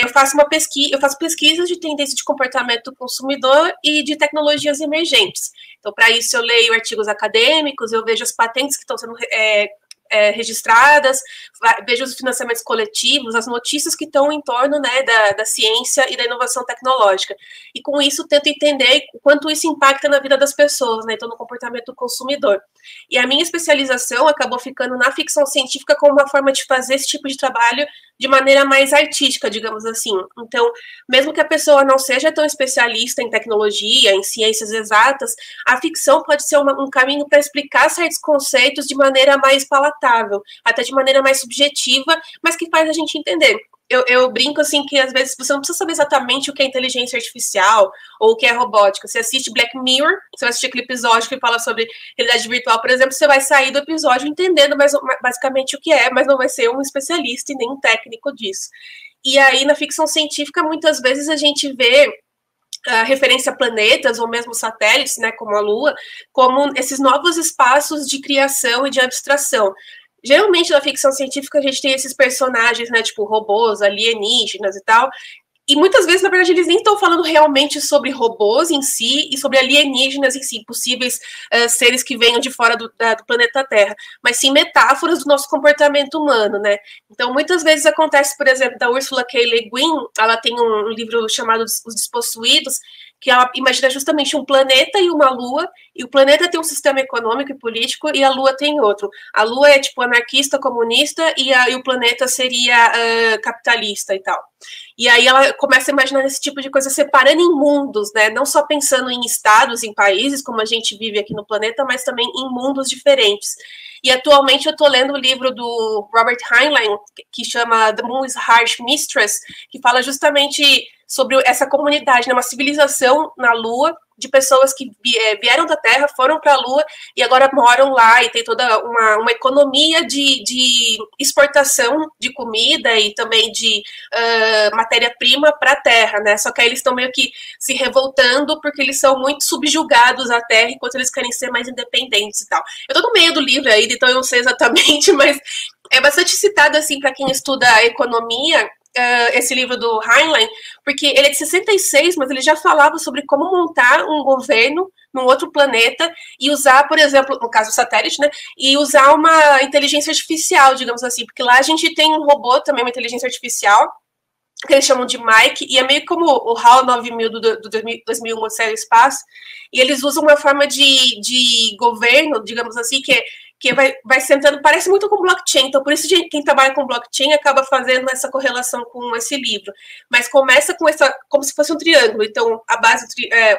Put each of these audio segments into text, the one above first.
eu faço pesquisas de tendência de comportamento do consumidor e de tecnologias emergentes. Então, para isso, eu leio artigos acadêmicos, eu vejo as patentes que estão sendo registradas, vejo os financiamentos coletivos, as notícias que estão em torno, né, da ciência e da inovação tecnológica. E com isso tento entender o quanto isso impacta na vida das pessoas, né, então no comportamento do consumidor. E a minha especialização acabou ficando na ficção científica como uma forma de fazer esse tipo de trabalho de maneira mais artística, digamos assim. Então, mesmo que a pessoa não seja tão especialista em tecnologia, em ciências exatas, a ficção pode ser um caminho para explicar certos conceitos de maneira mais palatável, até de maneira mais subjetiva, mas que faz a gente entender. Eu brinco assim que às vezes você não precisa saber exatamente o que é inteligência artificial ou o que é robótica. Você assiste Black Mirror, você vai assistir aquele episódio que fala sobre realidade virtual, por exemplo, você vai sair do episódio entendendo basicamente o que é, mas não vai ser um especialista e nem um técnico disso. E aí, na ficção científica, muitas vezes a gente vê referência a planetas ou mesmo satélites, né, como a Lua, como esses novos espaços de criação e de abstração. Geralmente, na ficção científica, a gente tem esses personagens, né, tipo robôs, alienígenas e tal, e muitas vezes, na verdade, eles nem estão falando realmente sobre robôs em si e sobre alienígenas em si, possíveis seres que venham de fora do planeta Terra, mas sim metáforas do nosso comportamento humano, né? Então, muitas vezes acontece, por exemplo, da Ursula K. Le Guin, ela tem um livro chamado Os Despossuídos, que ela imagina justamente um planeta e uma lua, e o planeta tem um sistema econômico e político, e a lua tem outro. A lua é, tipo, anarquista, comunista, e o planeta seria capitalista e tal. E aí ela começa a imaginar esse tipo de coisa separando em mundos, né? Não só pensando em estados, em países, como a gente vive aqui no planeta, mas também em mundos diferentes. E atualmente eu estou lendo o livro do Robert Heinlein, que chama The Moon's Harsh Mistress, que fala justamente sobre essa comunidade, né, uma civilização na Lua, de pessoas que vieram da Terra, foram para a Lua e agora moram lá e tem toda uma economia de exportação de comida e também de matéria-prima para a Terra, né? Só que aí eles estão meio que se revoltando porque eles são muito subjugados à Terra enquanto eles querem ser mais independentes e tal. Eu estou no meio do livro aí, então eu não sei exatamente, mas é bastante citado assim para quem estuda economia, esse livro do Heinlein, porque ele é de 66, mas ele já falava sobre como montar um governo num outro planeta e usar, por exemplo, no caso o satélite, né, e usar uma inteligência artificial, digamos assim, porque lá a gente tem um robô também, uma inteligência artificial, que eles chamam de Mike, e é meio como o HAL 9000 do 2001, Odisseia do Espaço, e eles usam uma forma de governo, digamos assim, que vai sentando, parece muito com blockchain, então por isso quem trabalha com blockchain acaba fazendo essa correlação com esse livro, mas começa com como se fosse um triângulo, então a base,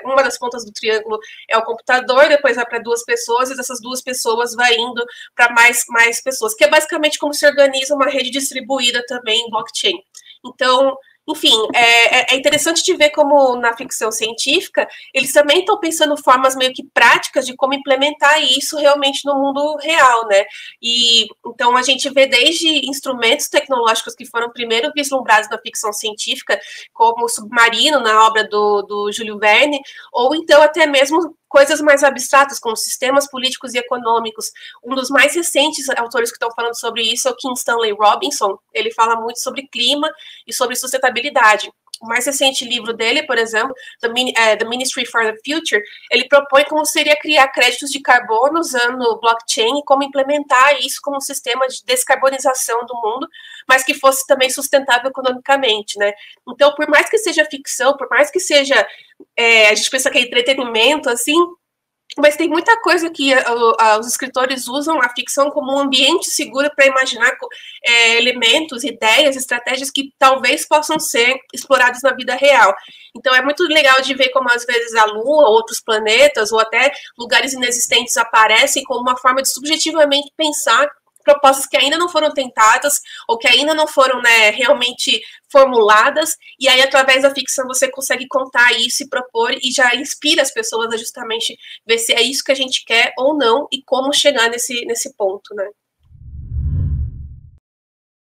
uma das pontas do triângulo é o computador, depois vai para duas pessoas, e dessas duas pessoas vai indo para mais pessoas, que é basicamente como se organiza uma rede distribuída também em blockchain. Então, enfim, é interessante de ver como na ficção científica eles também estão pensando formas meio que práticas de como implementar isso realmente no mundo real, né? E então a gente vê desde instrumentos tecnológicos que foram primeiro vislumbrados na ficção científica, como o submarino na obra do Júlio Verne, ou então até mesmo coisas mais abstratas, como sistemas políticos e econômicos. Um dos mais recentes autores que estão falando sobre isso é o Kim Stanley Robinson. Ele fala muito sobre clima e sobre sustentabilidade. O mais recente livro dele, por exemplo, The Ministry for the Future, ele propõe como seria criar créditos de carbono usando blockchain e como implementar isso como um sistema de descarbonização do mundo, mas que fosse também sustentável economicamente, né? Então, por mais que seja ficção, por mais que seja, a gente pensa que é entretenimento, assim, mas tem muita coisa que os escritores usam a ficção como um ambiente seguro para imaginar elementos, ideias, estratégias que talvez possam ser explorados na vida real. Então é muito legal de ver como às vezes a Lua, outros planetas, ou até lugares inexistentes aparecem como uma forma de subjetivamente pensar propostas que ainda não foram tentadas ou que ainda não foram, né, realmente formuladas, e aí através da ficção você consegue contar isso e propor e já inspira as pessoas a justamente ver se é isso que a gente quer ou não e como chegar nesse ponto, né?